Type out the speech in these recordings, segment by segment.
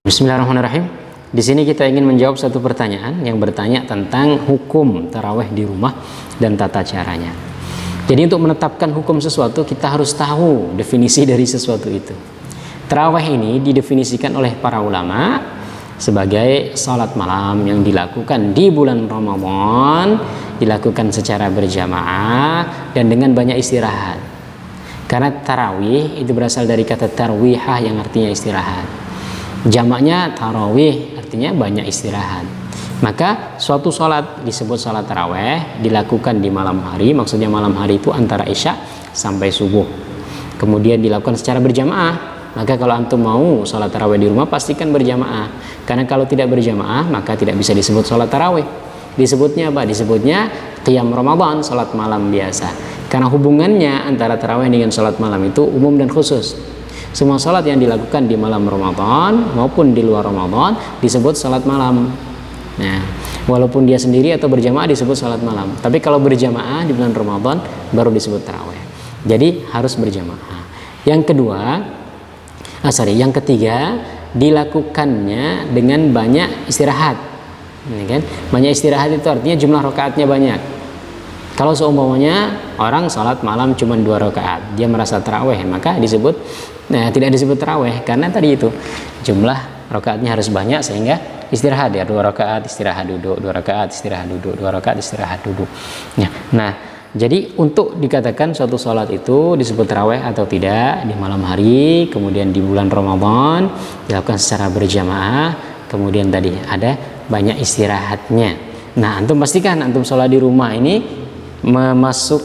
Bismillahirrahmanirrahim. Di sini kita ingin menjawab satu pertanyaan yang bertanya tentang hukum tarawih di rumah dan tata caranya. Jadi untuk menetapkan hukum sesuatu kita harus tahu definisi dari sesuatu itu. Tarawih ini didefinisikan oleh para ulama sebagai salat malam yang dilakukan di bulan Ramadan, dilakukan secara berjamaah dan dengan banyak istirahat. Karena tarawih itu berasal dari kata tarwihah yang artinya istirahat. Jamaknya tarawih artinya banyak istirahat. Maka suatu sholat disebut sholat tarawih dilakukan di malam hari. Maksudnya malam hari itu antara isya sampai subuh. Kemudian dilakukan secara berjamaah. Maka kalau antum mau sholat tarawih di rumah pastikan berjamaah. Karena kalau tidak berjamaah maka tidak bisa disebut sholat tarawih. Disebutnya apa? Disebutnya qiyam Ramadan, sholat malam biasa. Karena hubungannya antara tarawih dengan sholat malam itu umum dan khusus. Semua salat yang dilakukan di malam Ramadan maupun di luar Ramadan disebut salat malam. Nah, walaupun dia sendiri atau berjamaah disebut salat malam. Tapi kalau berjamaah di bulan Ramadan baru disebut tarawih. Jadi harus berjamaah. Yang ketiga dilakukannya dengan banyak istirahat. Ini kan? Banyak istirahat itu artinya jumlah rakaatnya banyak. Kalau seumpamanya orang sholat malam cuma 2 rakaat, dia merasa tarawih, maka tidak disebut tarawih karena tadi itu jumlah rakaatnya harus banyak sehingga istirahat ya 2 rakaat istirahat duduk, 2 rakaat istirahat duduk, 2 rakaat istirahat duduk. Nah, jadi untuk dikatakan suatu sholat itu disebut tarawih atau tidak di malam hari, kemudian di bulan Ramadan dilakukan secara berjamaah, kemudian tadi ada banyak istirahatnya. Nah, antum pastikan antum sholat di rumah ini masuk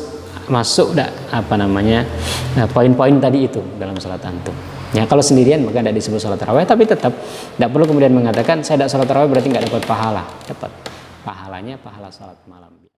poin-poin tadi itu dalam salat antum. Ya, kalau sendirian maka tidak disebut salat tarawih, tapi tetap tidak perlu kemudian mengatakan saya tidak salat tarawih berarti nggak dapat pahala. Dapat pahalanya, pahala salat malam.